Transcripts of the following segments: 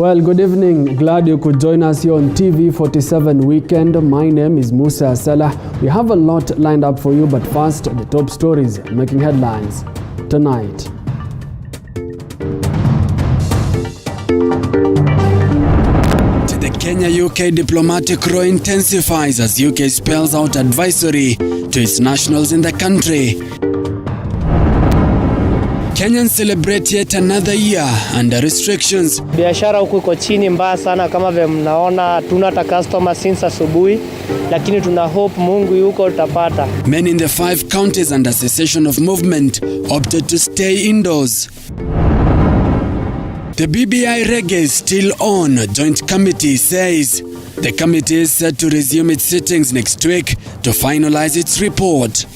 Well, good evening. Glad you could join us here on TV47 Weekend. My name is Musa Salah. We have a lot lined up for you, but first, the top stories making headlines tonight. The Kenya-UK diplomatic row intensifies as UK spells out advisory to its nationals in the country. Kenyans celebrate yet another year under restrictions. Biashara huku iko chini mbaya sana, kama vile mnaona tuna hata customer since asubuhi, lakini tuna hope Mungu yuko tutapata. Men in the 5 counties under cessation of movement opted to stay indoors. The BBI reggae is still on, joint committee says. The committee is set to resume its sittings next week to finalize its report.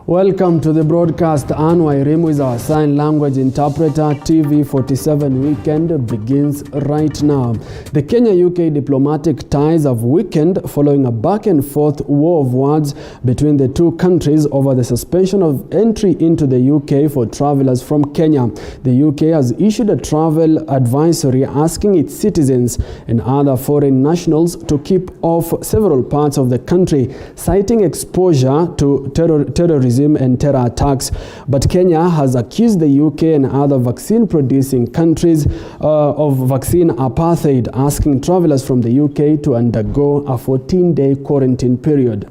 Welcome to the broadcast. Anwar Irimu is our sign language interpreter. TV47 Weekend begins right now. The Kenya-UK diplomatic ties have weakened following a back and forth war of words between the two countries over the suspension of entry into the UK for travelers from Kenya. The UK has issued a travel advisory asking its citizens and other foreign nationals to keep off several parts of the country, citing exposure to terrorism and terror attacks. But Kenya has accused the UK and other vaccine-producing countries of vaccine apartheid, asking travelers from the UK to undergo a 14-day quarantine period.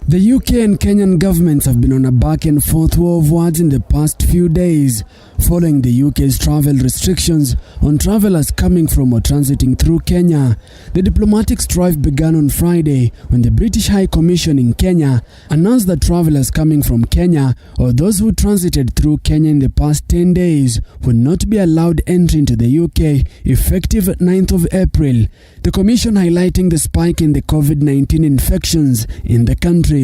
The UK and Kenyan governments have been on a back-and-forth war of words in the past few days, following the UK's travel restrictions on travelers coming from or transiting through Kenya. The diplomatic strife began on Friday when the British High Commission in Kenya announced that travelers coming from Kenya or those who transited through Kenya in the past 10 days would not be allowed entry into the UK effective 9th of April. The Commission highlighting the spike in the COVID-19 infections in the country.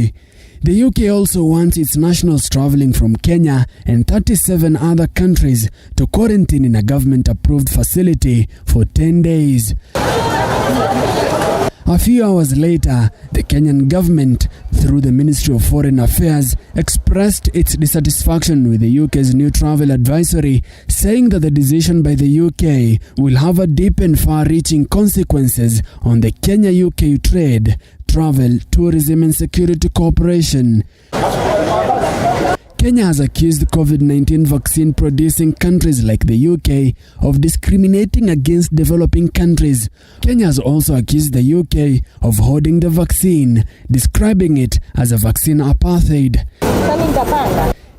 The UK also wants its nationals traveling from Kenya and 37 other countries to quarantine in a government-approved facility for 10 days. A few hours later, the Kenyan government, through the Ministry of Foreign Affairs, expressed its dissatisfaction with the UK's new travel advisory, saying that the decision by the UK will have a deep and far-reaching consequences on the Kenya-UK trade, travel, tourism and security cooperation. Kenya has accused COVID-19 vaccine-producing countries like the UK of discriminating against developing countries. Kenya has also accused the UK of hoarding the vaccine, describing it as a vaccine apartheid.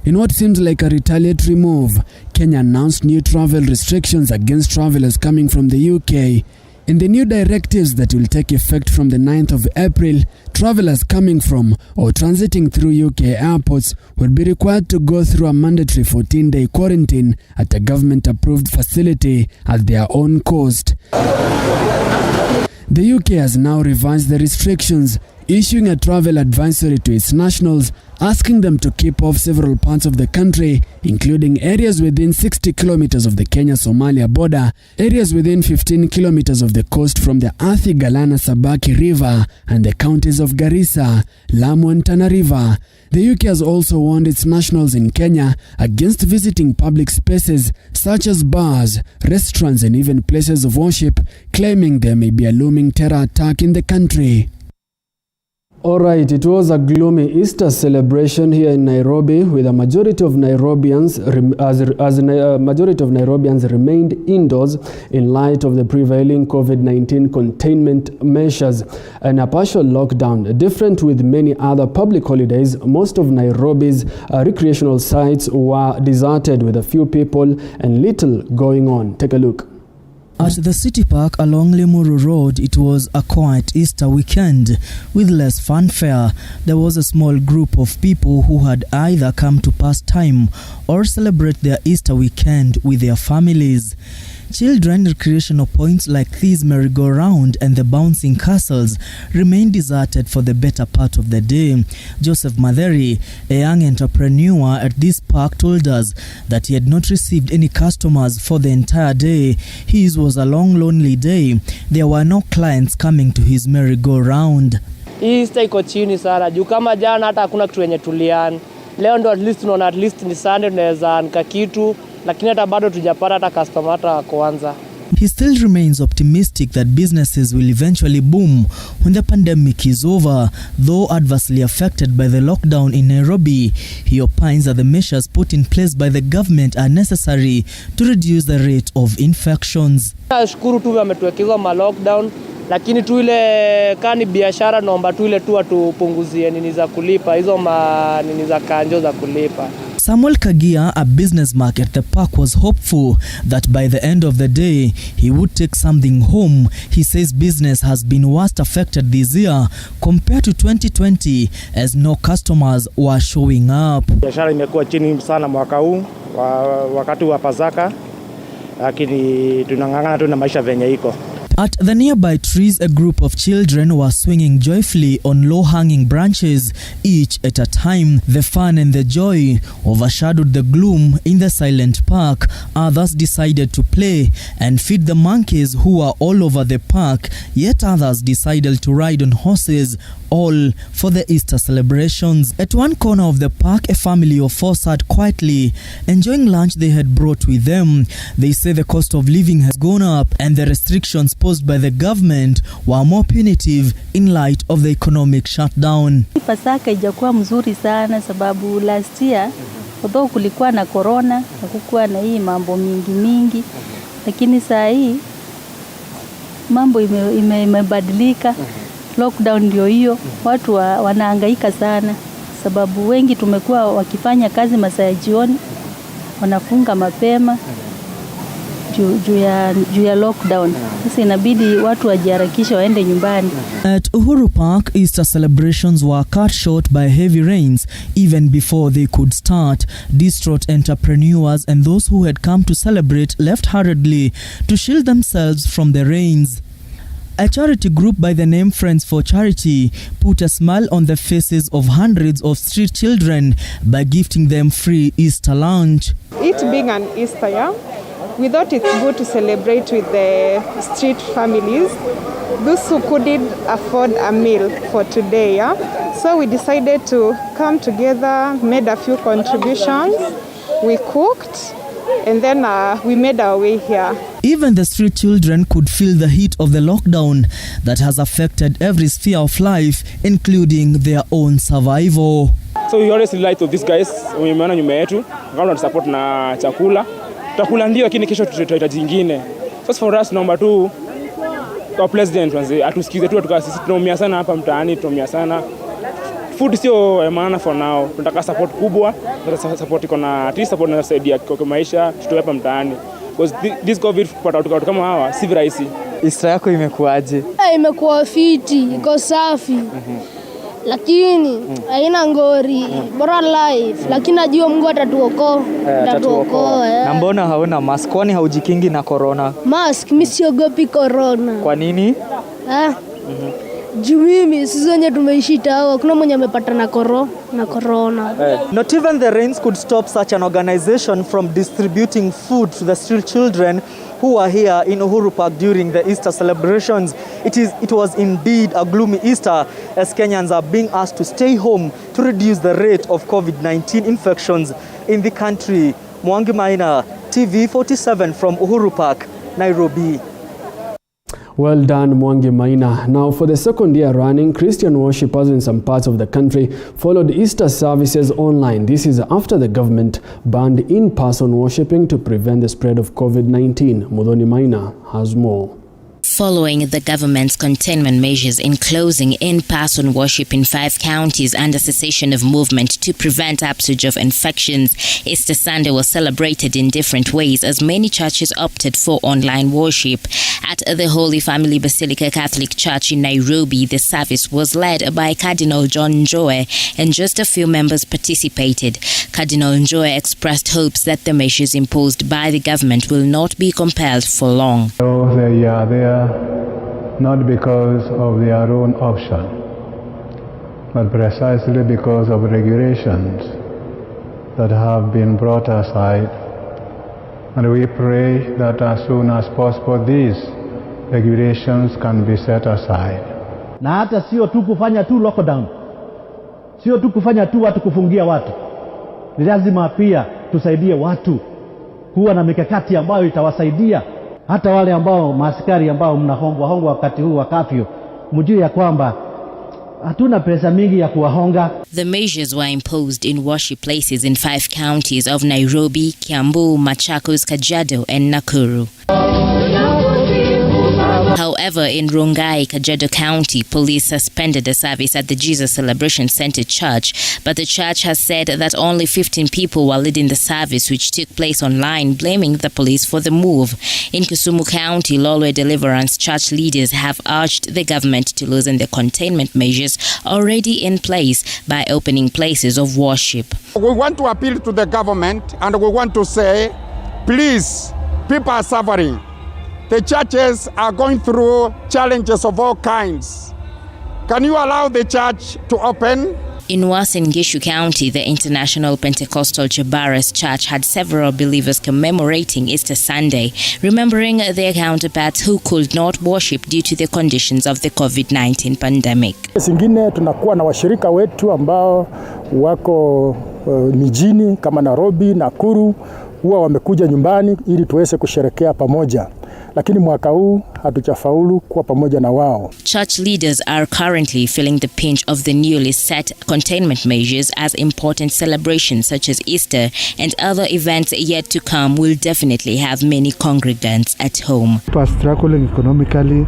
In what seems like a retaliatory move, Kenya announced new travel restrictions against travelers coming from the UK. In the new directives that will take effect from the 9th of April, travelers coming from or transiting through UK airports will be required to go through a mandatory 14-day quarantine at a government-approved facility at their own cost. The UK has now revised the restrictions, issuing a travel advisory to its nationals, asking them to keep off several parts of the country, including areas within 60 kilometers of the Kenya-Somalia border, areas within 15 kilometers of the coast from the Athi-Galana-Sabaki River, and the counties of Garissa, Lamu and Tana River. The UK has also warned its nationals in Kenya against visiting public spaces such as bars, restaurants and even places of worship, claiming there may be a looming terror attack in the country. All right, it was a gloomy Easter celebration here in Nairobi, with a majority of Nairobians remained indoors in light of the prevailing COVID-19 containment measures and a partial lockdown. Different with many other public holidays, most of Nairobi's recreational sites were deserted with a few people and little going on. Take a look. At the City Park along Limuru Road, it was a quiet Easter weekend with less fanfare. There was a small group of people who had either come to pass time or celebrate their Easter weekend with their families. Children recreational points like these merry-go-round and the bouncing castles remained deserted for the better part of the day. Joseph Matheri, a young entrepreneur at this park, told us that he had not received any customers for the entire day. His was a long, lonely day. There were no clients coming to his merry-go-round. hii Easter iko chini sana. Juu kama jana hata hakuna kitu yenye tuliani. Leo ndo at least tunaona at least ni Sunday tunaweza anika kitu, lakini hata bado tujapata hata customer hata wa kwanza. He still remains optimistic that businesses will eventually boom when the pandemic is over. Though adversely affected by the lockdown in Nairobi, he opines that the measures put in place by the government are necessary to reduce the rate of infections. Nashukuru tu wametuwekeza ma lockdown, lakini tu ile kani biashara naomba tu ile tu atupunguzie nini za kulipa, hizo nini za kanjo za kulipa. Samuel Kagia, a business market at the park, was hopeful that by the end of the day, he would take something home. He says business has been worst affected this year compared to 2020 as no customers were showing up. Biashara imekuwa chini sana mwaka huu wakati wa Pasaka, lakini tunang'ang'ana tu na maisha venye iko. At the nearby trees, a group of children were swinging joyfully on low-hanging branches, each at a time. The fun and the joy overshadowed the gloom in the silent park. Others decided to play and feed the monkeys who were all over the park, yet others decided to ride on horses, all for the Easter celebrations. At one corner of the park, a family of 4 sat quietly, enjoying lunch they had brought with them. They say the cost of living has gone up and the restrictions posed by the government were more punitive in light of the economic shutdown. Pasaka ijakuwa mzuri sana sababu last year although kulikuwa na corona na kukuwa na hii mambo mingi, lakini saa hii mambo imebadilika. Lockdown ndio hiyo, watu wanahangaika sana sababu wengi tumekuwa wakifanya kazi masaa ya jioni, wanafunga mapema juu ya lockdown. Sasa inabidi watu wajiharakisha waende nyumbani. At Uhuru Park, Easter celebrations were cut short by heavy rains even before they could start. Distraught entrepreneurs and those who had come to celebrate left hurriedly to shield themselves from the rains. A charity group by the name Friends for Charity put a smile on the faces of hundreds of street children by gifting them free Easter lunch. It being an Easter year, we thought it's good to celebrate with the street families, those who couldn't afford a meal for today. Yeah? So we decided to come together, made a few contributions, we cooked, and then we made our way here. Even the street children could feel the heat of the lockdown that has affected every sphere of life, including their own survival. So we always rely to these guys, umeona nyuma yetu, kama support na chakula. Tutakula ndio lakini kesho tutahitaji nyingine. So for us number 2, our president atusikize tu sisi tunaumia sana hapa mtaani, tunaumia sana. Food sio maana for now. Tunataka support kubwa, tunataka support iko na support na saidia kwa maisha tutoe hapa mtaani. Because this COVID kupata watu kama hawa si rahisi. Easter yako imekuaje? Imekuwa fiti, iko safi. Lakini haina ngori, bora life, lakini najua Mungu atatuokoa. Na mbona hauna mask? Kwani haujikingi na corona? Mask mimi siogopi corona. Kwa nini? Juu mimi sisi wenyewe tumeishi tao, kuna mwenye amepata na corona. Not even the rains could stop such an organization from distributing food to the street children who were here in Uhuru Park during the Easter celebrations. It was indeed a gloomy Easter as Kenyans are being asked to stay home to reduce the rate of COVID-19 infections in the country. Mwangi Maina, TV47 from Uhuru Park, Nairobi. Well done, Mwangi Maina. Now, for the second year running, Christian worshippers in some parts of the country followed Easter services online. This is after the government banned in-person worshipping to prevent the spread of COVID-19. Mudhoni Maina has more. Following the government's containment measures in closing in-person worship in 5 counties and a cessation of movement to prevent upsurge of infections, Easter Sunday was celebrated in different ways as many churches opted for online worship. At the Holy Family Basilica Catholic Church in Nairobi, the service was led by Cardinal John Njoe and just a few members participated. Cardinal Njoe expressed hopes that the measures imposed by the government will not be compelled for long. So they are there not because of their own option, but precisely because of regulations that have been brought aside. And we pray that as soon as possible these regulations can be set aside. Na hata sio tu kufanya tu lockdown, sio tu kufanya tu watu kufungia watu, ni lazima pia tusaidie watu kuwa na mikakati ambayo itawasaidia hata wale ambao maaskari ambao mnahongwa wakati huu wa kafyu, mjue ya kwamba hatuna pesa mingi ya kuwahonga. The measures were imposed in worship places in 5 counties of Nairobi, Kiambu, Machakos, Kajiado and Nakuru. However, in Rongai, Kajiado County, police suspended the service at the Jesus Celebration Center Church, but the church has said that only 15 people were leading the service, which took place online, blaming the police for the move. In Kisumu County, Lolwe Deliverance church leaders have urged the government to loosen the containment measures already in place by opening places of worship. We want to appeal to the government and we want to say, please, people are suffering. The churches are going through challenges of all kinds. Can you allow the church to open? In Uasin Gishu County, the International Pentecostal Jabaras Church had several believers commemorating Easter Sunday, remembering their counterparts who could not worship due to the conditions of the COVID-19 pandemic. Singine tunakuwa na washirika wetu ambao wako mijini kama Nairobi, Nakuru, huwa wamekuja nyumbani ili tuweze kusherehekea pamoja. Lakini mwaka huu hatujafaulu kuwa pamoja na wao. Church leaders are currently feeling the pinch of the newly set containment measures, as important celebrations such as Easter and other events yet to come will definitely have many congregants at home. People are struggling economically,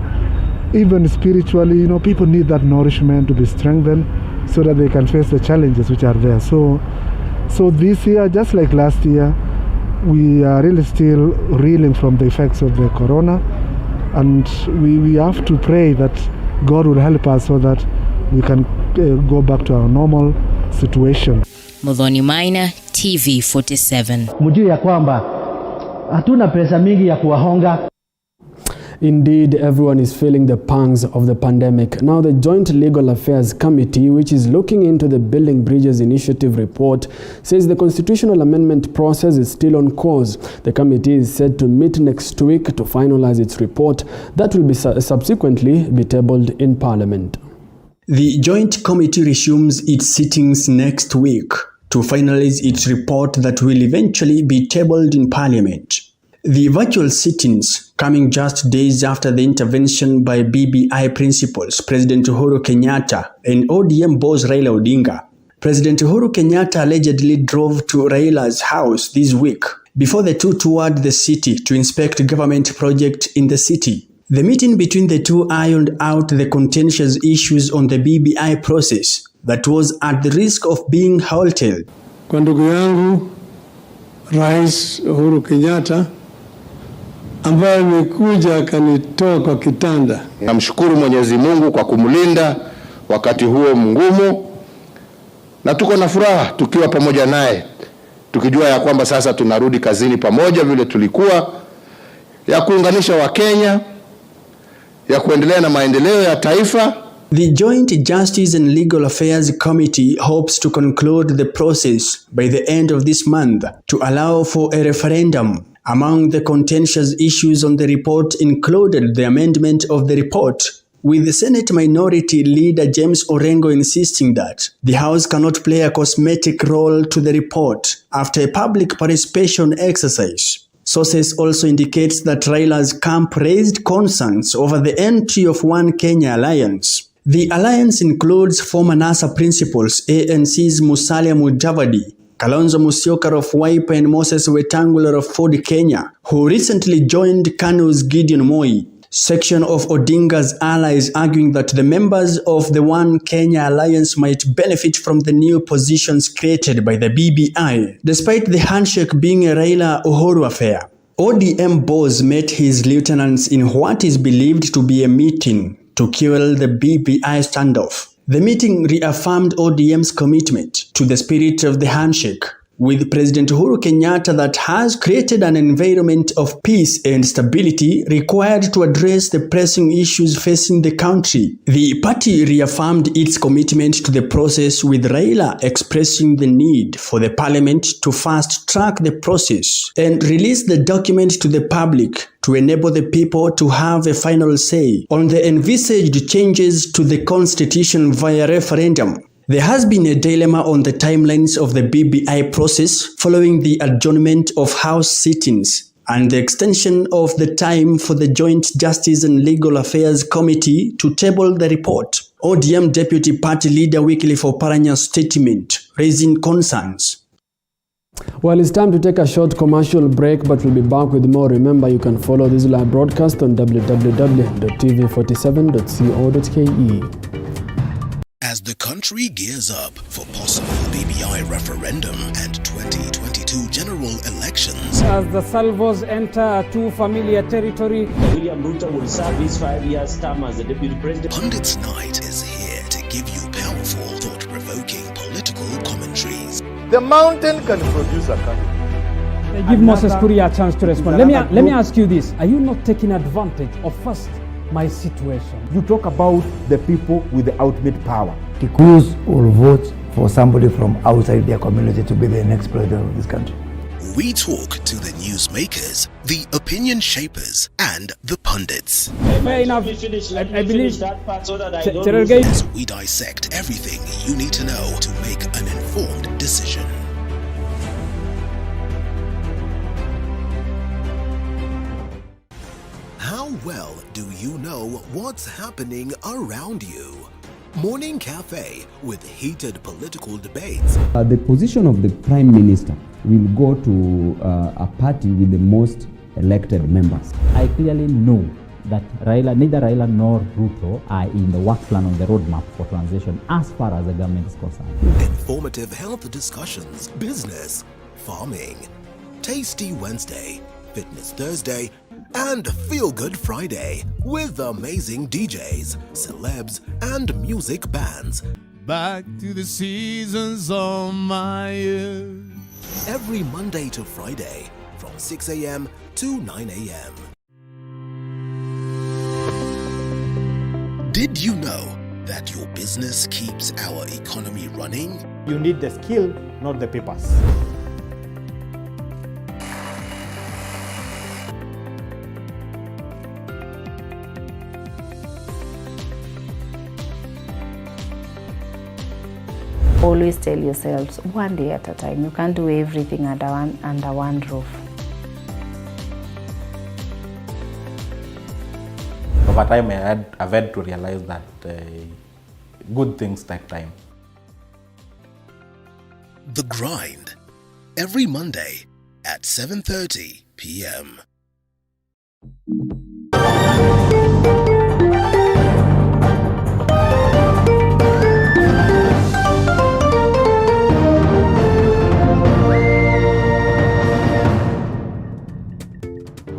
even spiritually. People need that nourishment to be strengthened so that they can face the challenges which are there. So this year, just like last year, we are really still reeling from the effects of the corona, and we have to pray that God will help us so that we can go back to our normal situation. Modhoni Maina, TV47. Mjue ya kwamba hatuna pesa mingi ya kuwahonga. Indeed, everyone is feeling the pangs of the pandemic. Now, the Joint Legal Affairs Committee, which is looking into the Building Bridges Initiative report, says the constitutional amendment process is still on course. The committee is set to meet next week to finalize its report that will be subsequently be tabled in Parliament. The Joint Committee resumes its sittings next week to finalize its report that will eventually be tabled in Parliament. The virtual sittings coming just days after the intervention by BBI principals President Uhuru Kenyatta and ODM boss Raila Odinga. President Uhuru Kenyatta allegedly drove to Raila's house this week before the two toured the city to inspect government projects in the city. The meeting between the two ironed out the contentious issues on the BBI process that was at the risk of being halted. Kwa ndugu yangu Rais Uhuru Kenyatta ambaye amekuja akanitoa kwa kitanda. Namshukuru Mwenyezi Mungu kwa kumlinda wakati huo mgumu, na tuko na furaha tukiwa pamoja naye, tukijua ya kwamba sasa tunarudi kazini pamoja vile tulikuwa, ya kuunganisha Wakenya, ya kuendelea na maendeleo ya taifa. The Joint Justice and Legal Affairs Committee hopes to conclude the process by the end of this month to allow for a referendum. Among the contentious issues on the report included the amendment of the report, with the Senate Minority Leader James Orengo insisting that the House cannot play a cosmetic role to the report after a public participation exercise. Sources also indicate that Raila's camp raised concerns over the entry of One Kenya Alliance. The alliance includes former NASA principals ANC's Musalia Mudavadi, Kalonzo Musyoka of Wiper and Moses Wetangula of Ford Kenya, who recently joined KANU's Gideon Moi. Section of Odinga's allies arguing that the members of the One Kenya Alliance might benefit from the new positions created by the BBI, despite the handshake being a Raila Uhuru affair. ODM boss met his lieutenants in what is believed to be a meeting to quell the BBI standoff. The meeting reaffirmed ODM's commitment to the spirit of the handshake, with President Uhuru Kenyatta that has created an environment of peace and stability required to address the pressing issues facing the country. The party reaffirmed its commitment to the process, with Raila expressing the need for the parliament to fast-track the process and release the document to the public to enable the people to have a final say on the envisaged changes to the constitution via referendum. There has been a dilemma on the timelines of the BBI process following the adjournment of House sittings and the extension of the time for the Joint Justice and Legal Affairs Committee to table the report. ODM Deputy Party Leader Wycliffe Oparanya's statement raising concerns. Well, it's time to take a short commercial break, but we'll be back with more. Remember, you can follow this live broadcast on www.tv47.co.ke. As the country gears up for possible BBI referendum and 2022 general elections. As the salvos enter too familiar territory, William Ruto will serve his 5 years term as the deputy president. Pundits Night is here to give you powerful, thought-provoking political commentaries. The mountain can produce a country. Give Moses Kuria a chance to respond. Let me ask you this. Are you not taking advantage of first my situation? You talk about the people with the ultimate power. Kikuyus will vote for somebody from outside their community to be the next president of this country. We talk to the newsmakers, the opinion shapers, and the pundits. Fair enough. I believe that part so that as we dissect everything you need to know to make an informed decision. How well do you know what's happening around you? Morning Cafe with heated political debates. The position of the Prime Minister will go to a party with the most elected members. I clearly know that neither Raila nor Ruto are in the work plan on the roadmap for transition as far as the government is concerned. Informative health discussions, business, farming, Tasty Wednesday, Fitness Thursday, and Feel Good Friday with amazing DJs, celebs, and music bands. Back to the seasons of my years. Every Monday to Friday from 6 a.m. to 9 a.m. Did you know that your business keeps our economy running? You need the skill, not the papers. Always tell yourselves, one day at a time. You can't do everything under one roof. Over time, I've had to realize that good things take time. The Grind, every Monday at 7:30 p.m.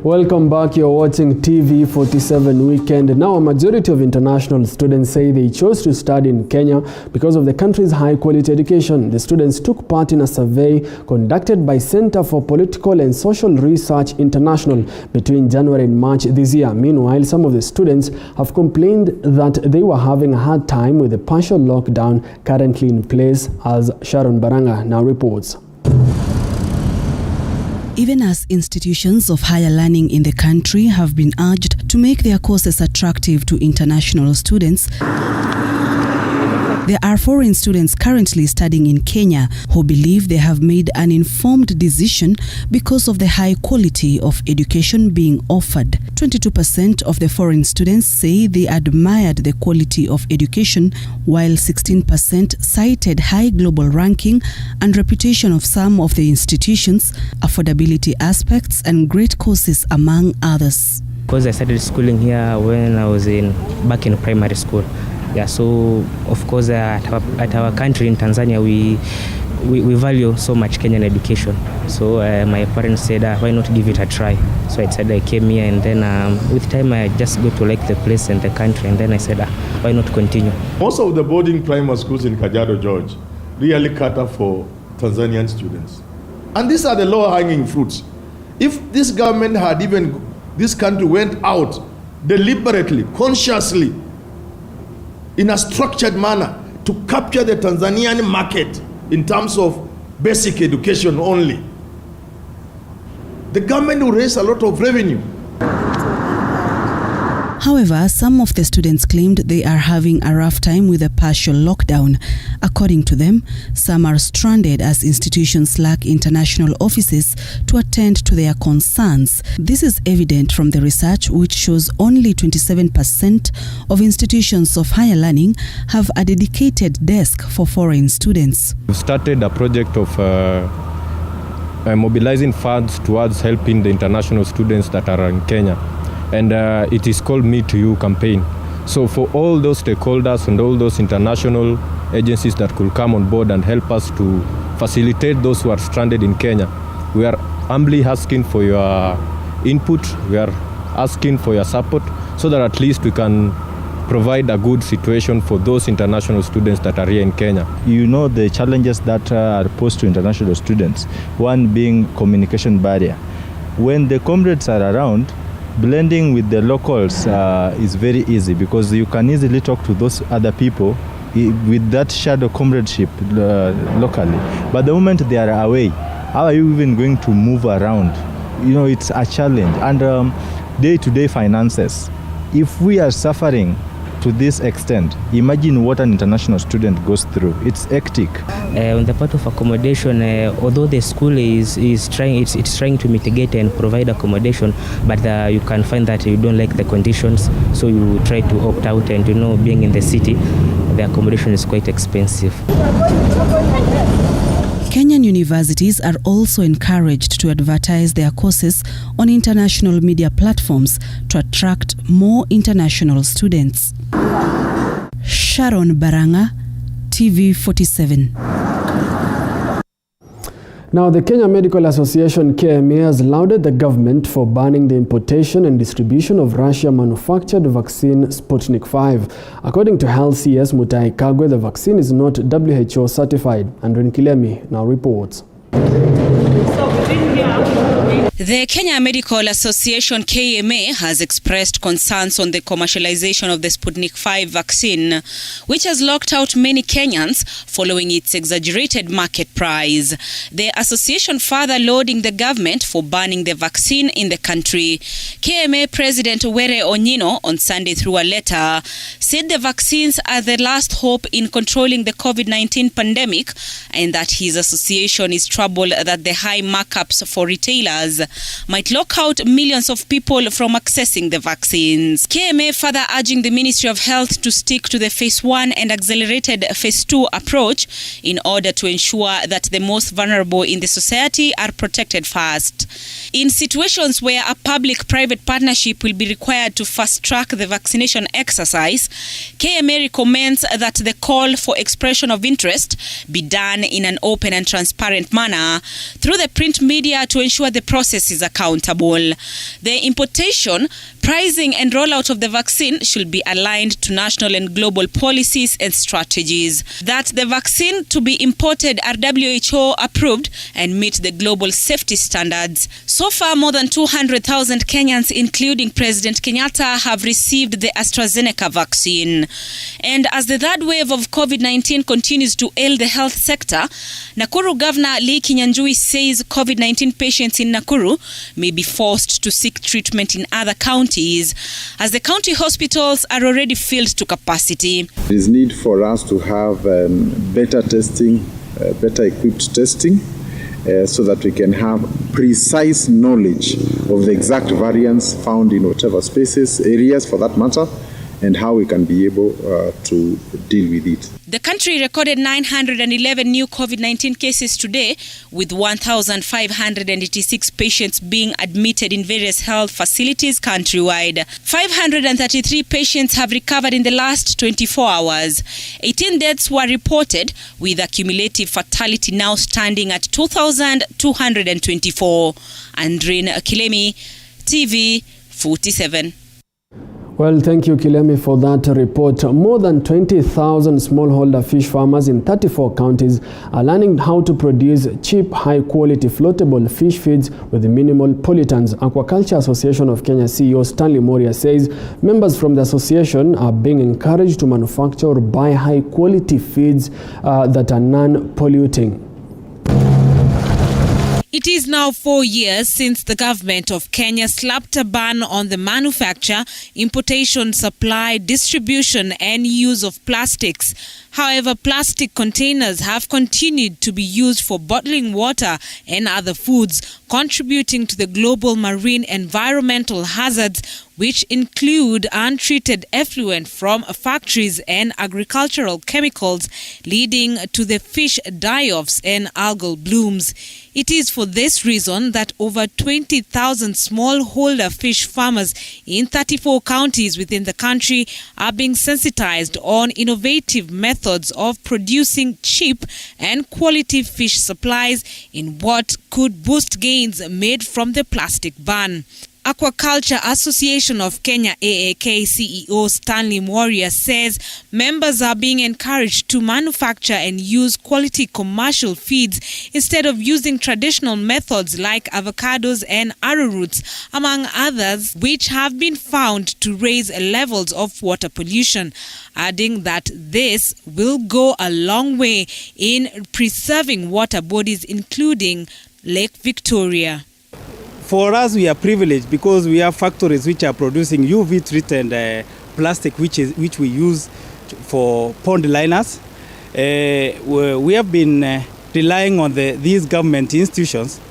Welcome back. You're watching TV47 Weekend. Now, a majority of international students say they chose to study in Kenya because of the country's high-quality education. The students took part in a survey conducted by Center for Political and Social Research International between January and March this year. Meanwhile, some of the students have complained that they were having a hard time with the partial lockdown currently in place, as Sharon Baranga now reports. Even as institutions of higher learning in the country have been urged to make their courses attractive to international students, there are foreign students currently studying in Kenya who believe they have made an informed decision because of the high quality of education being offered. 22% of the foreign students say they admired the quality of education, while 16% cited high global ranking and reputation of some of the institutions, affordability aspects, and great courses, among others. Because I started schooling here when I was back in primary school. Yeah, so of course at our country in Tanzania we value so much Kenyan education. So my parents said, why not give it a try? So I said I came here, and then with time I just got to like the place and the country, and then I said, why not continue? Most of the boarding primary schools in Kajiado, George, really cater for Tanzanian students. And these are the low-hanging fruits. If this government had this country went out deliberately, consciously, in a structured manner to capture the Tanzanian market in terms of basic education only, the government will raise a lot of revenue. However, some of the students claimed they are having a rough time with a partial lockdown. According to them, some are stranded as institutions lack international offices to attend to their concerns. This is evident from the research, which shows only 27% of institutions of higher learning have a dedicated desk for foreign students. We started a project of mobilizing funds towards helping the international students that are in Kenya. And it is called Me to You campaign. So for all those stakeholders and all those international agencies that could come on board and help us to facilitate those who are stranded in Kenya, we are humbly asking for your input, we are asking for your support so that at least we can provide a good situation for those international students that are here in Kenya. You know the challenges that are posed to international students, one being communication barrier. When the comrades are around, blending with the locals is very easy because you can easily talk to those other people with that shadow comradeship locally. But the moment they are away, how are you even going to move around? You know, it's a challenge. And day-to-day finances, if we are suffering to this extent, imagine what an international student goes through. It's hectic. On the part of accommodation, although the school is trying to mitigate and provide accommodation, but you can find that you don't like the conditions, so you try to opt out. And you know, being in the city, the accommodation is quite expensive. Kenyan universities are also encouraged to advertise their courses on international media platforms to attract more international students. Sharon Baranga, TV47. Now, the Kenya Medical Association KMA has lauded the government for banning the importation and distribution of Russia-manufactured vaccine Sputnik 5. According to Health CS Mutai Kagwe, the vaccine is not WHO certified. Andren Kilemi now reports. The Kenya Medical Association KMA has expressed concerns on the commercialization of the Sputnik 5 vaccine, which has locked out many Kenyans following its exaggerated market price. The association further lauding the government for banning the vaccine in the country. KMA President Were Onyino on Sunday through a letter said the vaccines are the last hope in controlling the COVID-19 pandemic and that his association is troubled that the high markups for retailers might lock out millions of people from accessing the vaccines. KMA further urging the Ministry of Health to stick to the phase 1 and accelerated phase 2 approach in order to ensure that the most vulnerable in the society are protected first. In situations where a public-private partnership will be required to fast-track the vaccination exercise, KMA recommends that the call for expression of interest be done in an open and transparent manner through the print media to ensure the process is accountable. The importation, pricing and rollout of the vaccine should be aligned to national and global policies and strategies. That the vaccine to be imported are WHO approved and meet the global safety standards. So far, more than 200,000 Kenyans, including President Kenyatta, have received the AstraZeneca vaccine. And as the third wave of COVID-19 continues to ail the health sector, Nakuru Governor Lee Kinyanjui says COVID-19 patients in Nakuru may be forced to seek treatment in other counties, as the county hospitals are already filled to capacity. There is need for us to have better testing, better equipped testing, so that we can have precise knowledge of the exact variants found in whatever spaces, areas for that matter, and how we can be able to deal with it. The country recorded 911 new COVID-19 cases today, with 1,586 patients being admitted in various health facilities countrywide. 533 patients have recovered in the last 24 hours. 18 deaths were reported, with a cumulative fatality now standing at 2,224. Andrin Kilemi, TV 47. Well, thank you, Kilemi, for that report. More than 20,000 smallholder fish farmers in 34 counties are learning how to produce cheap, high-quality floatable fish feeds with minimal pollutants. Aquaculture Association of Kenya CEO Stanley Moria says members from the association are being encouraged to manufacture or buy high-quality feeds that are non-polluting. It is now 4 years since the government of Kenya slapped a ban on the manufacture, importation, supply, distribution and use of plastics. However, plastic containers have continued to be used for bottling water and other foods, contributing to the global marine environmental hazards, which include untreated effluent from factories and agricultural chemicals, leading to the fish die-offs and algal blooms. It is for this reason that over 20,000 smallholder fish farmers in 34 counties within the country are being sensitized on innovative methods of producing cheap and quality fish supplies in what could boost gains made from the plastic ban. Aquaculture Association of Kenya AAK CEO Stanley Moria says members are being encouraged to manufacture and use quality commercial feeds instead of using traditional methods like avocados and arrowroots, among others, which have been found to raise levels of water pollution, adding that this will go a long way in preserving water bodies, including Lake Victoria. For us, we are privileged because we have factories which are producing UV-treated plastic, which we use for pond liners. We have been relying on these government institutions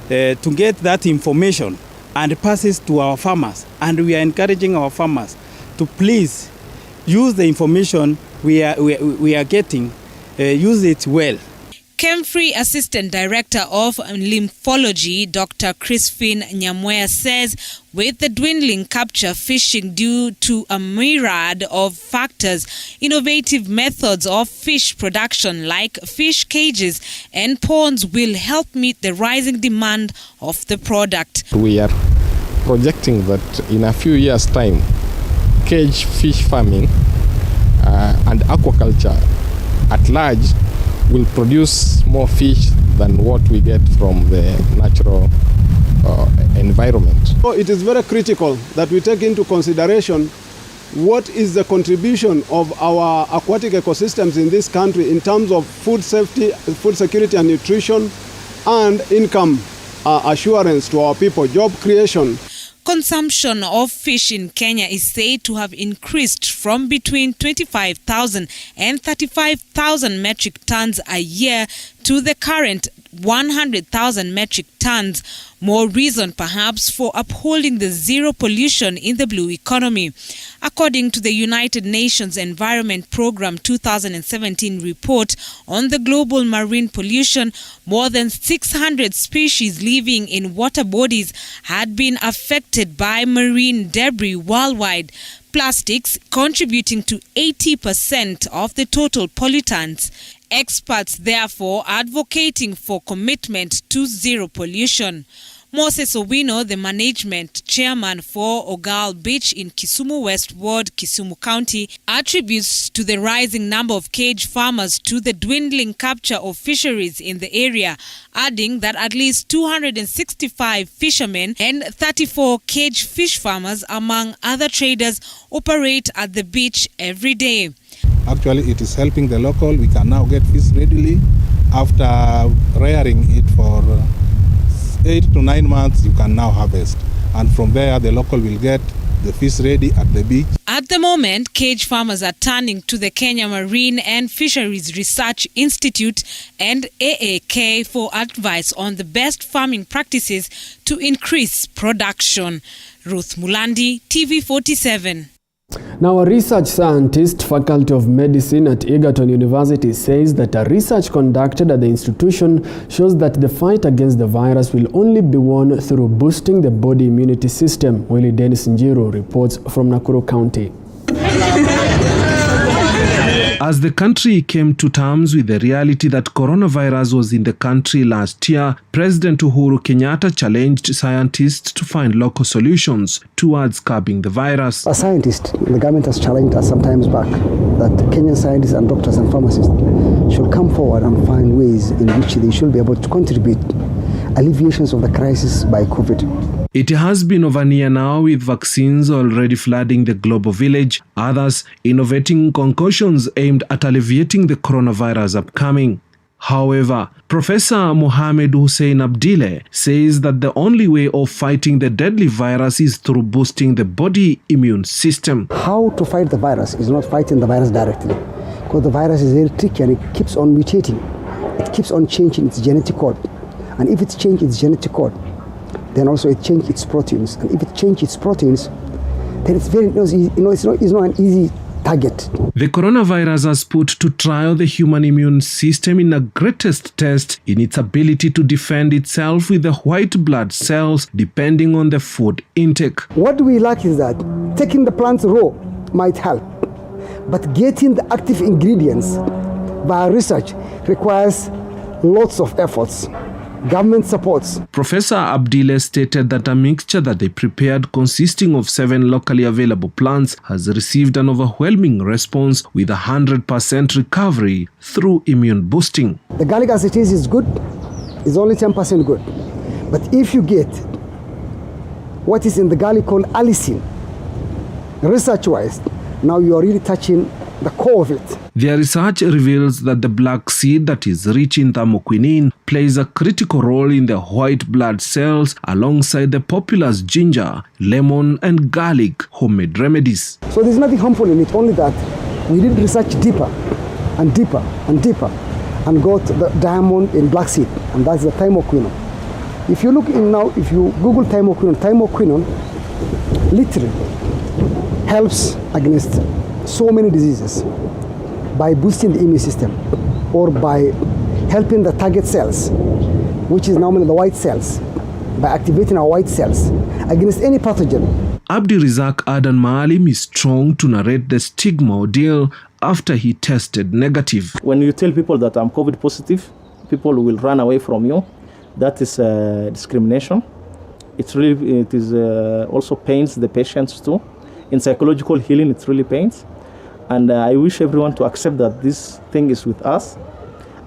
to get that information and pass it to our farmers. And we are encouraging our farmers to please use the information we are getting, use it well. Kemfree Assistant Director of Lymphology, Dr. Crispin Nyamwea, says with the dwindling capture fishing due to a myriad of factors, innovative methods of fish production like fish cages and ponds will help meet the rising demand of the product. We are projecting that in a few years' time, cage fish farming and aquaculture at large will produce more fish than what we get from the natural environment. So it is very critical that we take into consideration what is the contribution of our aquatic ecosystems in this country in terms of food safety, food security and nutrition, and income assurance to our people, job creation. Consumption of fish in Kenya is said to have increased from between 25,000 and 35,000 metric tons a year to the current 100,000 metric tons. More reason perhaps for upholding the zero pollution in the blue economy. According to the United Nations Environment Programme 2017 report on the global marine pollution, more than 600 species living in water bodies had been affected by marine debris worldwide, plastics contributing to 80% of the total pollutants. Experts therefore advocating for commitment to zero pollution. Moses Owino, the management chairman for Ogal Beach in Kisumu West Ward, Kisumu County, attributes to the rising number of cage farmers to the dwindling capture of fisheries in the area, adding that at least 265 fishermen and 34 cage fish farmers, among other traders, operate at the beach every day. Actually, it is helping the local. We can now get fish readily. After rearing it for 8 to 9 months, you can now harvest. And from there, the local will get the fish ready at the beach. At the moment, cage farmers are turning to the Kenya Marine and Fisheries Research Institute and AAK for advice on the best farming practices to increase production. Ruth Mulandi, TV47. Now, a research scientist, Faculty of Medicine at Egerton University, says that a research conducted at the institution shows that the fight against the virus will only be won through boosting the body immunity system. Willie Dennis Njiru reports from Nakuru County. A As the country came to terms with the reality that coronavirus was in the country last year, President Uhuru Kenyatta challenged scientists to find local solutions towards curbing the virus. As scientists, the government has challenged us some time back that Kenyan scientists and doctors and pharmacists should come forward and find ways in which they should be able to contribute alleviations of the crisis by COVID. It has been over a year now with vaccines already flooding the global village, others innovating concoctions aimed at alleviating the coronavirus upcoming. However, Professor Mohamed Hussein Abdile says that the only way of fighting the deadly virus is through boosting the body immune system. How to fight the virus is not fighting the virus directly, because the virus is very tricky and it keeps on mutating. It keeps on changing its genetic code. And if it's changed its genetic code, then also it changed its proteins. And if it changed its proteins, then it's very easy, it's not an easy target. The coronavirus has put to trial the human immune system in a greatest test in its ability to defend itself with the white blood cells depending on the food intake. What we lack is that taking the plants raw might help, but getting the active ingredients via research requires lots of efforts. Government supports. Professor Abdile stated that a mixture that they prepared consisting of 7 locally available plants has received an overwhelming response with 100% recovery through immune boosting. The garlic as it is good, is only 10% good. But if you get what is in the garlic called allicin, research-wise, now you are really touching the core of it. Their research reveals that the black seed that is rich in thymoquinine plays a critical role in the white blood cells alongside the popular ginger, lemon and garlic homemade remedies. So there's nothing harmful in it, only that we did research deeper and deeper and deeper and got the diamond in black seed, and that's the thymoquinone. If you look in now, if you Google thymoquinone literally helps against so many diseases by boosting the immune system or by helping the target cells, which is normally the white cells, by activating our white cells against any pathogen. Abdi Rizak Adan Maalim is strong to narrate the stigma ordeal after he tested negative. When you tell people that I'm COVID positive, people will run away from you. That is discrimination. It is also pains the patients too. In psychological healing, it really pains. And I wish everyone to accept that this thing is with us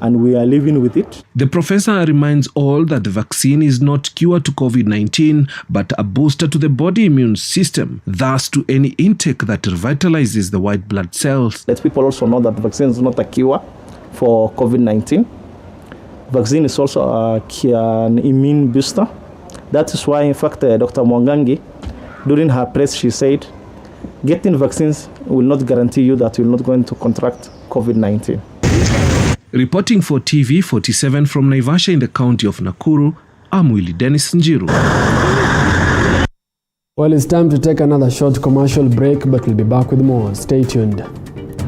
and we are living with it. The professor reminds all that the vaccine is not cure to COVID-19, but a booster to the body immune system, thus to any intake that revitalizes the white blood cells. Let people also know that the vaccine is not a cure for COVID-19. Vaccine is also an immune booster. That is why, in fact, Dr. Mwangangi, during her press, she said, getting vaccines will not guarantee you that you're not going to contract COVID-19. Reporting for TV47 from Naivasha in the county of Nakuru, I'm Willie Dennis Njiru. Well, it's time to take another short commercial break, but we'll be back with more. Stay tuned.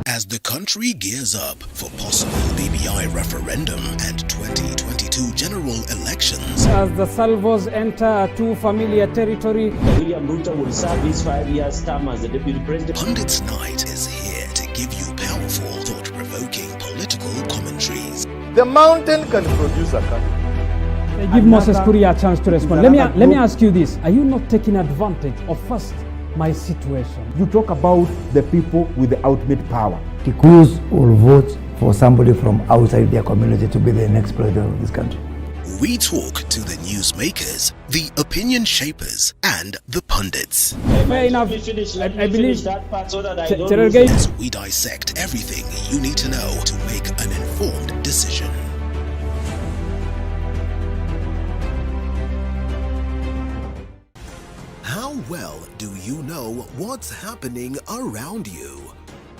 As the country gears up for possible BBI referendum and 2022 general elections. As the salvos enter too familiar territory, William Ruto will serve his 5-year term as the deputy president. Pundits Night is here to give you powerful, thought-provoking political commentaries. The mountain can produce a country. Give Moses Kuria a chance to respond. Let me ask you this. Are you not taking advantage of first my situation? You talk about the people with the ultimate power. Kikuyus will vote for somebody from outside their community to be the next president of this country. We talk to the newsmakers, the opinion shapers, and the pundits. Fair enough. I believe that part so that as we dissect everything you need to know to make an informed decision. How well do you know what's happening around you?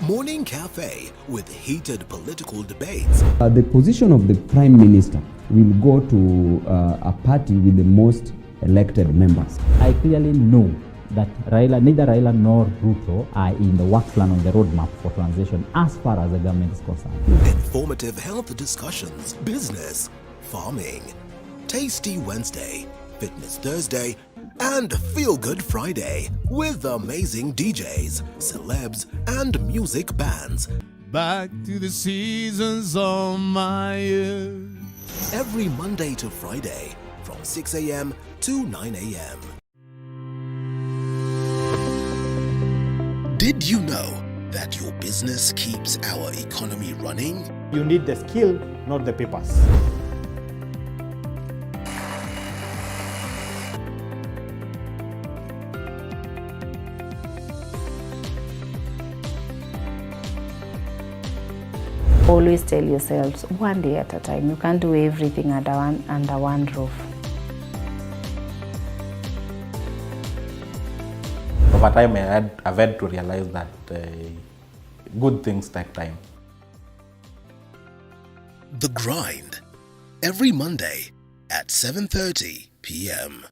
Morning Cafe with heated political debates. The position of the Prime Minister will go to a party with the most elected members. I clearly know that neither Raila nor Ruto are in the work plan on the roadmap for transition as far as the government is concerned. Informative health discussions, business, farming, Tasty Wednesday, Fitness Thursday, and Feel Good Friday with amazing DJs, celebs, and music bands. back to the seasons of my youth. Every Monday to Friday from 6 a.m. to 9 a.m. Did you know that your business keeps our economy running? You need the skill, not the papers. Always tell yourselves, one day at a time. You can't do everything under one roof. Over time, I've had to realize that good things take time. The Grind, every Monday at 7:30 p.m.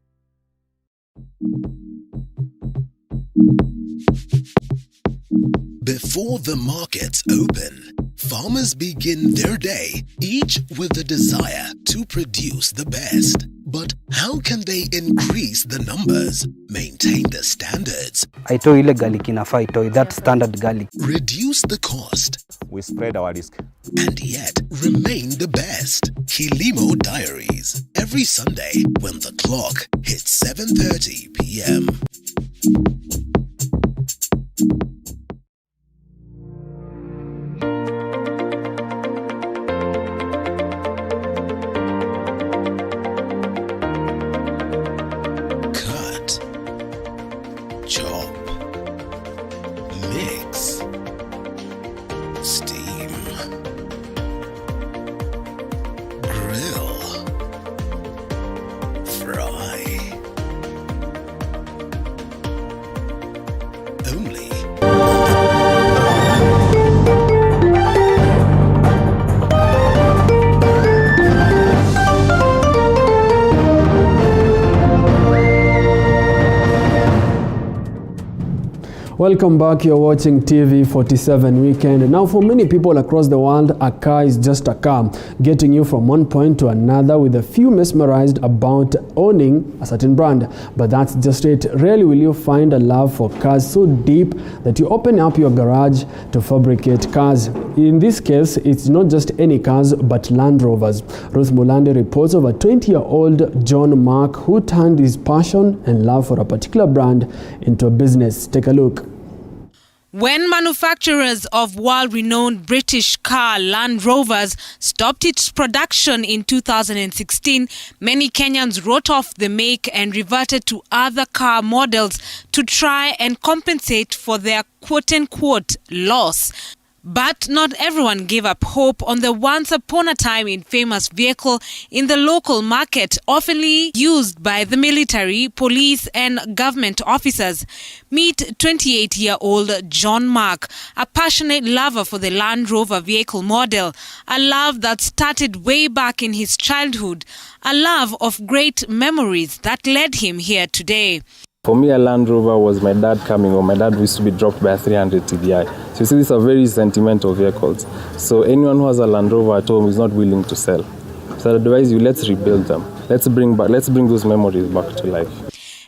Before the markets open, farmers begin their day, each with the desire to produce the best. But how can they increase the numbers, maintain the standards, Aitoi ile garlic inafaa itoi, that standard garlic. reduce the cost, We spread our risk. and yet remain the best? Kilimo Diaries, every Sunday when the clock hits 7:30 p.m. Cut, chop, mix, steam, grill, fry. Only Welcome back, you're watching TV47 Weekend. Now for many people across the world, a car is just a car, getting you from one point to another, with a few mesmerized about owning a certain brand. But that's just it. Rarely will you find a love for cars so deep that you open up your garage to fabricate cars. In this case, it's not just any cars, but Land Rovers. Ruth Mulande reports of a 20-year-old John Mark who turned his passion and love for a particular brand into a business. Take a look. When manufacturers of world-renowned British car Land Rovers stopped its production in 2016, many Kenyans wrote off the make and reverted to other car models to try and compensate for their quote-unquote loss. But not everyone gave up hope on the once upon a time infamous vehicle in the local market, oftenly used by the military, police and government officers. Meet 28-year-old John Mark, a passionate lover for the Land Rover vehicle model, a love that started way back in his childhood, a love of great memories that led him here today. For me, a Land Rover was my dad coming home. My dad used to be dropped by a 300 TDI. So you see, these are very sentimental vehicles. So anyone who has a Land Rover at home is not willing to sell. So I advise you, let's rebuild them. Let's bring those memories back to life.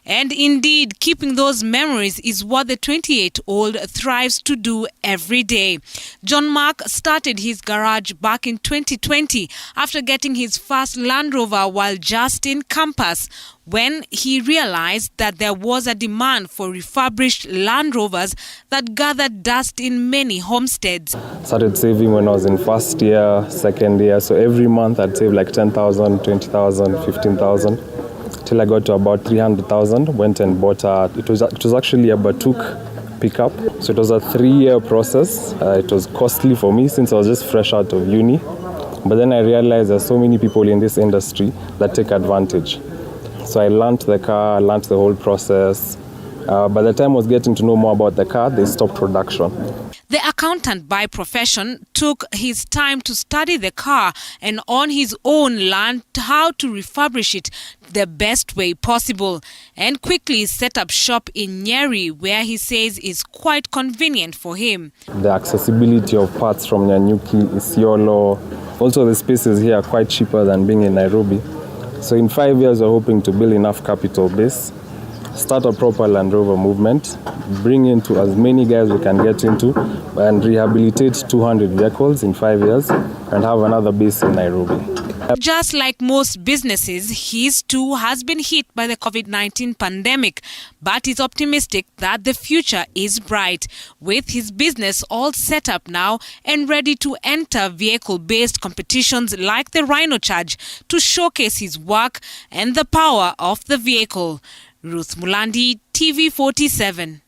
And indeed, keeping those memories is what the 28-year-old thrives to do every day. John Mark started his garage back in 2020 after getting his first Land Rover while just in campus, when he realized that there was a demand for refurbished Land Rovers that gathered dust in many homesteads. Started saving when I was in first year, second year. So every month I'd save like 10,000, 20,000, 15,000. Till I got to about 300,000, went and bought it was actually a Batuk pickup. So it was a 3-year process. It was costly for me since I was just fresh out of uni. But then I realized there's so many people in this industry that take advantage. So I learned the car, learned the whole process. By the time I was getting to know more about the car, they stopped production. The accountant by profession took his time to study the car and on his own learned how to refurbish it the best way possible, and quickly set up shop in Nyeri, where he says is quite convenient for him. The accessibility of parts from Nyanyuki, Isiolo, also the spaces here are quite cheaper than being in Nairobi. So in 5 years we're hoping to build enough capital base start a proper Land Rover movement, bring into as many guys we can get into, and rehabilitate 200 vehicles in 5 years, and have another base in Nairobi. Just like most businesses, his too has been hit by the COVID-19 pandemic, but he's optimistic that the future is bright, with his business all set up now and ready to enter vehicle-based competitions like the Rhino Charge to showcase his work and the power of the vehicle. Ruth Mulandi, TV47.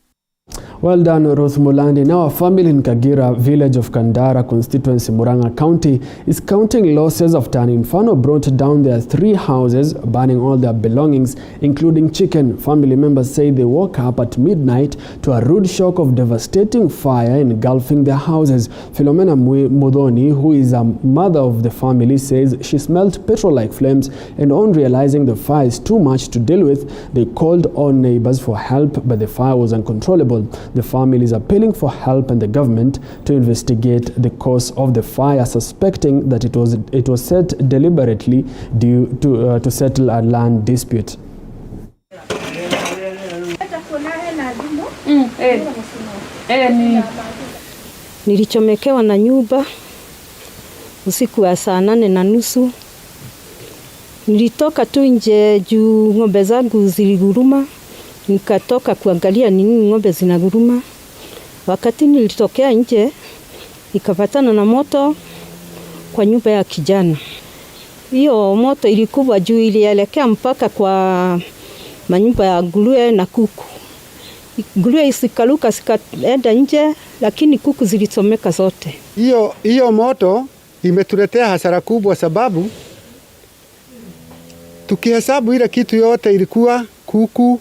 Well done, Ruth Mulandi. Now, a family in Kagira, village of Kandara, constituency Murang'a County, is counting losses after an inferno brought down their 3 houses, burning all their belongings, including chicken. Family members say they woke up at midnight to a rude shock of devastating fire engulfing their houses. Philomena Mudhoni, who is a mother of the family, says she smelled petrol-like flames, and on realizing the fire is too much to deal with, they called on neighbors for help, but the fire was uncontrollable. The family is appealing for help and the government to investigate the cause of the fire, suspecting that it was set deliberately due to settle a land dispute. Nilichomekewa na nyumba usiku wa saa 8:30. Nilitoka tu nje juu ng'ombe zangu ziliguruma. Nikatoka kuangalia nini ng'ombe zinaguruma. Wakati nilitokea nje, nikapatana na moto kwa nyumba ya kijana. Hiyo moto ilikuwa juu, ilielekea mpaka kwa manyumba ya nguruwe na kuku. Nguruwe isikaluka sikaenda nje, lakini kuku zilichomeka zote. Hiyo moto imetuletea hasara kubwa, sababu tukihesabu ile kitu yote ilikuwa kuku,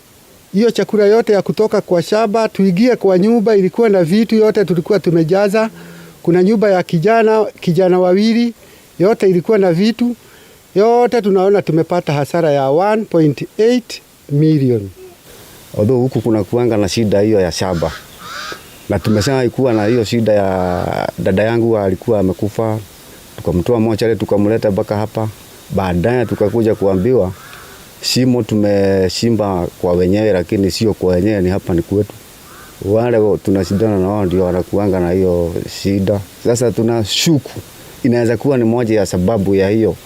hiyo chakula yote ya kutoka kwa shamba, tuingie kwa nyumba ilikuwa na vitu yote tulikuwa tumejaza. Kuna nyumba ya kijana wawili, yote ilikuwa na vitu. Yote tunaona tumepata hasara ya 1.8 million. Although huku kuna kuanga na shida hiyo ya shamba. Na tumesema ikuwa na hiyo shida ya dada yangu alikuwa amekufa. Tukamtoa mochari tukamleta mpaka hapa. Baadaye tukakuja kuambiwa shimo tumeshimba kwa wenyewe, lakini sio kwa wenyewe, ni hapa ni kwetu. Wale tunashindana na wao ndio wanakuanga na hiyo shida. Sasa tunashuku inaweza kuwa ni moja ya sababu ya hiyo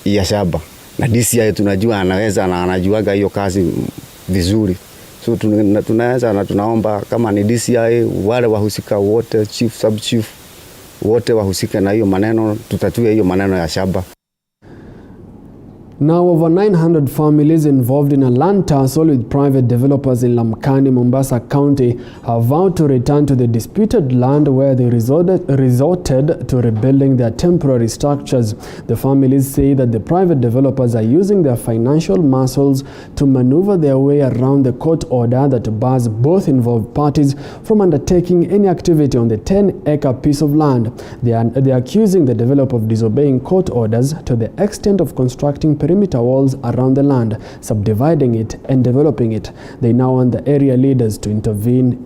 ya shamba. Na DCI tunajua anaweza na anajuaga hiyo kazi vizuri. So tunaweza na tunaomba kama ni DCI wale wahusika wote, chief, sub chief, wote wahusika na hiyo maneno, tutatue hiyo maneno ya shamba. Now, over 900 families involved in a land tussle with private developers in Lamkani, Mombasa County have vowed to return to the disputed land where they resorted to rebuilding their temporary structures. The families say that the private developers are using their financial muscles to maneuver their way around the court order that bars both involved parties from undertaking any activity on the 10-acre piece of land. They are accusing the developer of disobeying court orders to the extent of constructing perimeter walls around the land, subdividing it and developing it. They now want the area leaders to intervene.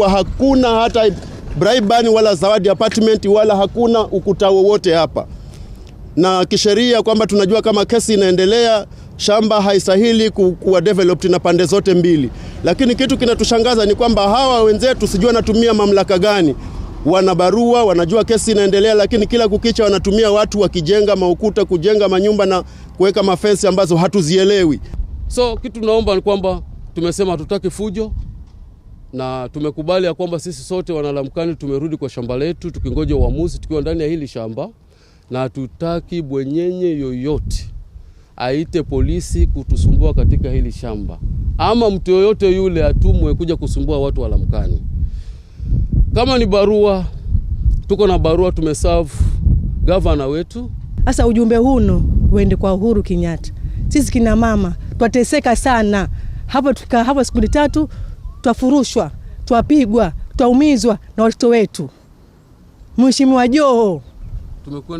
Hakuna hata bribe wala zawadi apartment wala hakuna ukuta wowote hapa. Na kisheria kwamba tunajua kama kesi inaendelea, shamba haistahili kuwa developed na pande zote mbili. Lakini kitu kinatushangaza ni kwamba hawa wenzetu sijua wanatumia mamlaka gani. Wana barua, wanajua kesi inaendelea, lakini kila kukicha wanatumia watu wakijenga maukuta, kujenga manyumba na kuweka mafensi ambazo hatuzielewi. So kitu tunaomba ni kwamba tumesema hatutaki fujo, na tumekubali ya kwamba sisi sote wanalamkani tumerudi kwa shamba letu tukingoja uamuzi tukiwa ndani ya hili shamba, na hatutaki bwenyenye yoyote aite polisi kutusumbua katika hili shamba, ama mtu yoyote yule atumwe kuja kusumbua watu wa Lamkani. Kama ni barua, tuko na barua tumeserve governor wetu. Sasa ujumbe huno uende kwa Uhuru Kenyatta. Sisi kina mama twateseka sana. Hapo siku 3 twafurushwa, twapigwa, twaumizwa na watoto wetu. Mheshimiwa Joho,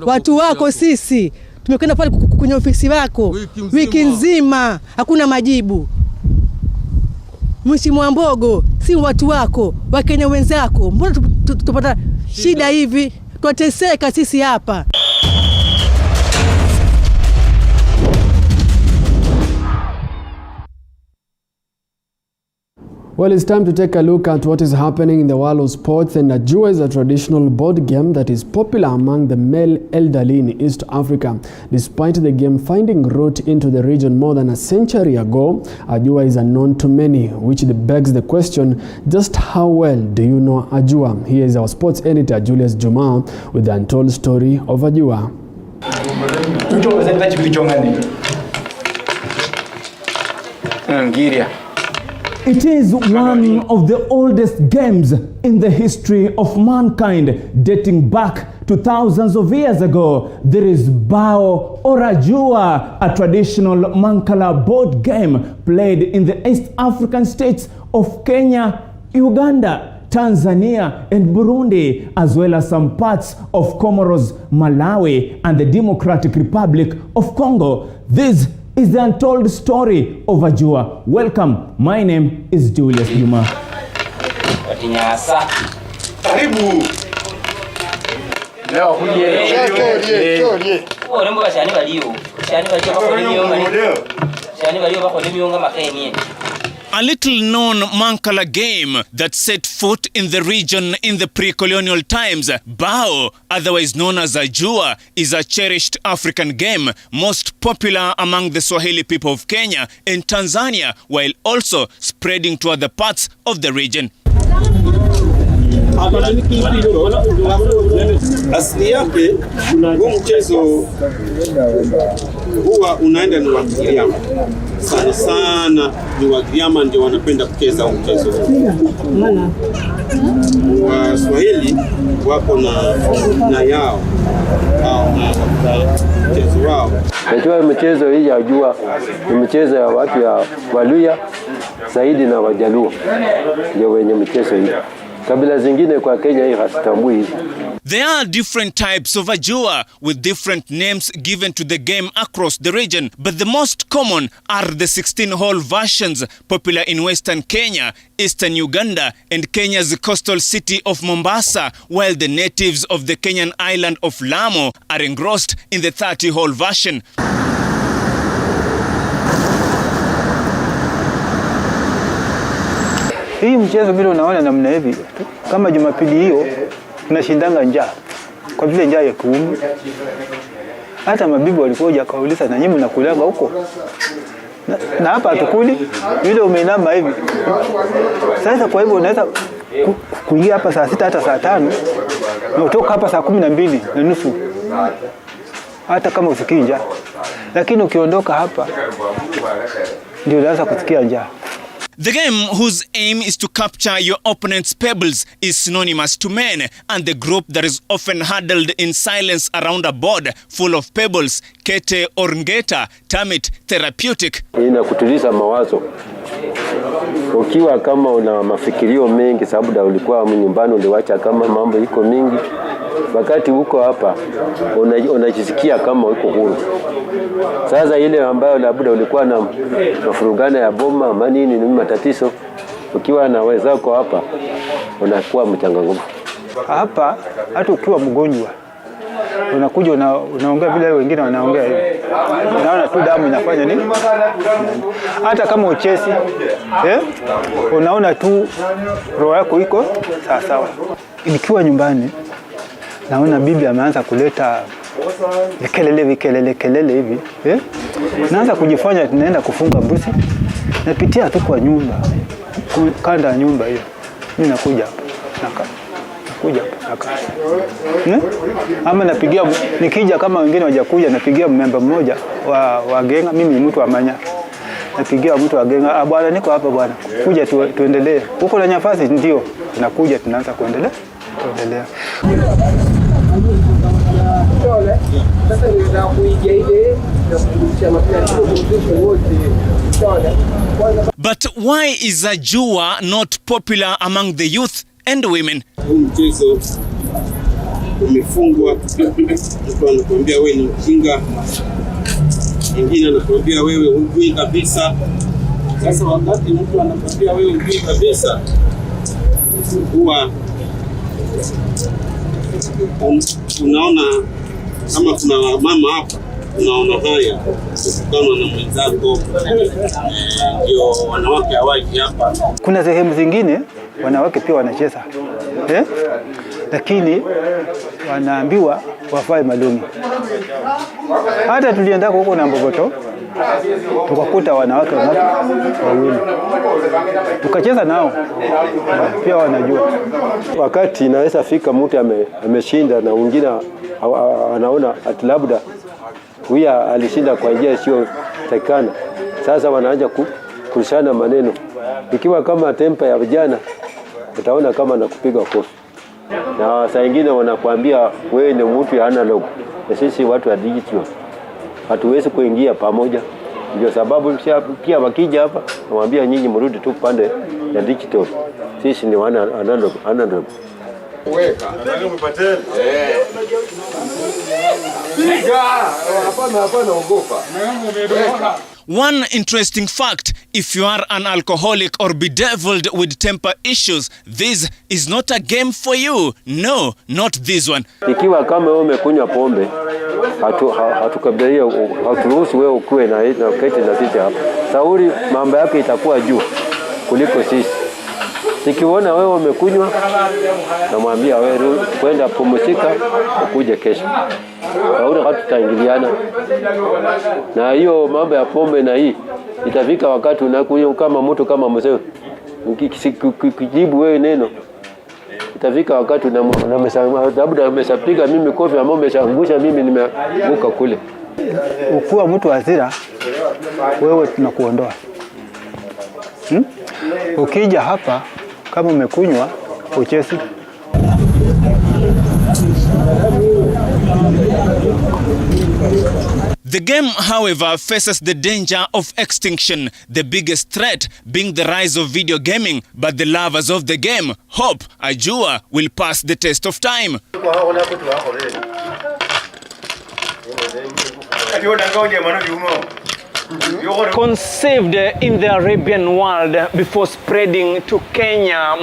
watu wako sisi tumekwenda pale kwenye ofisi wako wiki nzima hakuna majibu. Mheshimiwa Mbogo, si watu wako, Wakenya wenzako, mbona tupata shida hivi? Twateseka sisi hapa. Well, it's time to take a look at what is happening in the world of sports, and Ajua is a traditional board game that is popular among the male elderly in East Africa. Despite the game finding root into the region more than a century ago, Ajua is unknown to many, which begs the question, just how well do you know Ajua? Here is our sports editor, Julius Juma, with the untold story of Ajua. It is one of the oldest games in the history of mankind, dating back to thousands of years ago. There is Bao or Ajua, a traditional Mankala board game played in the East African states of Kenya, Uganda, Tanzania and Burundi, as well as some parts of Comoros, Malawi and the Democratic Republic of Congo. This is the untold story of Ajua. Welcome, my name is Julius Juma. A little-known Mankala game that set foot in the region in the pre-colonial times, Bao, otherwise known as Ajua, is a cherished African game, most popular among the Swahili people of Kenya and Tanzania, while also spreading to other parts of the region. Asili yake huu mchezo huwa unaenda ni Wagiriama. Sana sana ni Wagiriama ndio wanapenda kucheza huu mchezo. Waswahili wako na yao au na mchezo wao. Najua mchezo hii ya Ajua ni mchezo ya watu ya Waluya zaidi na Wajaluo ndio wenye mchezo hii. Kabila zingine kwa Kenya hii hasitambui hizi. There are different types of Ajua with different names given to the game across the region, but the most common are the 16-hole versions popular in Western Kenya, Eastern Uganda and Kenya's coastal city of Mombasa, while the natives of the Kenyan island of Lamu are engrossed in the 30-hole version. Hii mchezo vile unaona namna hivi, kama Jumapili hiyo tunashindanga njaa. Kwa vile njaa ya kuumi. Hata mabibi walikuja kauliza na nyinyi mnakulanga huko. Na hapa hatukuli, vile umeinama hivi. Sasa kwa hivyo unaweza kuingia hapa saa 6 hata saa 5 na utoka hapa saa 12:30. Hata kama usikii njaa. Lakini ukiondoka hapa ndio unaanza kusikia njaa. The game, whose aim is to capture your opponent's pebbles, is synonymous to men, and the group that is often huddled in silence around a board full of pebbles, kete or ngeta, term it therapeutic. Inakutuliza mawazo. Ukiwa kama una mafikirio mengi, sababu ulikuwa nyumbani uliwacha kama mambo iko mingi, wakati uko hapa unajisikia kama uko huru. Sasa ile ambayo labda ulikuwa na mafurugano ya boma ama nini ni matatizo, ukiwa na wenzako hapa unakuwa mchangamfu. Hapa hata ukiwa mgonjwa unakuja unaongea vile wengine wanaongea hivi. Unaona tu damu inafanya nini? Hata kama uchesi, unaona tu roho yako iko sawa sawa. Nikiwa nyumbani naona bibi ameanza kuleta kelele hivi, naanza kujifanya tunaenda kufunga mbuzi. Napitia tu kwa nyumba, kanda ya nyumba hiyo. Mimi nakuja hapa, ama napigia, nikija kama wengine wajakuja napigia member mmoja wa genga. Mimi mtu wa manya, napigia mtu wa genga, bwana niko hapa bwana, kuja tuendelee. Uko na nafasi? Ndio. Tunakuja tunaanza kuendelea. But why is Ajua not popular among the youth and women? Mchezo umefungwa, mtu anakuambia wewe ni mjinga, mwingine anakuambia wewe hujui kabisa. Sasa wakati mtu anakuambia wewe hujui kabisa, huwa unaona kama kuna mama hapa unaona haya kama na mwenzako, ndio wanawake hawaji hapa. Kuna sehemu zingine wanawake pia wanacheza, lakini wanaambiwa wafae malungi. Hata tulienda huko na Mbogoto, tukakuta wanawake wawili, tukacheza nao, pia wanajua. Wakati inaweza fika mtu ameshinda na mwingine anaona ati labda huyu alishinda kwa njia sio takana, sasa wanaanza kurushana maneno. Ikiwa kama tempa ya vijana, utaona kama nakupiga kofi. Na saa nyingine wanakuambia wewe ni mtu ya analog, na sisi watu wa digital hatuwezi kuingia pamoja. Ndio sababu pia wakija hapa nawaambia nyinyi mrudi tu pande ya digital, sisi ni wana analog. Weka nataka mpate hapana ogopa. One interesting fact, if you are an alcoholic or bedeviled with temper issues, this is not a game for you. No, not this one. Ikiwa kama wewe umekunywa pombe, hatukabiria, haturuhusu wewe ukue na keti na sisi hapa. Sauri mambo yake itakuwa juu kuliko sisi. Nikiona wewe umekunywa, namwambia wewe kwenda pumzika, ukuje kesho. Sauri hatutaingiliana. Na hiyo mambo ya pombe na hii itafika wakati unakunywa kama mtu kama mzee. Ukijibu wewe neno, itafika wakati labda umeshapiga mimi kofi ama umeshaangusha mimi nimeanguka kule. Ukiwa mtu hasira, wewe tunakuondoa. Ukija hapa kama umekunywa uchezi. The game, however, faces the danger of extinction, the biggest threat being the rise of video gaming. But the lovers of the game hope Ajua will pass the test of time. Conceived in the Arabian world before spreading to Kenya.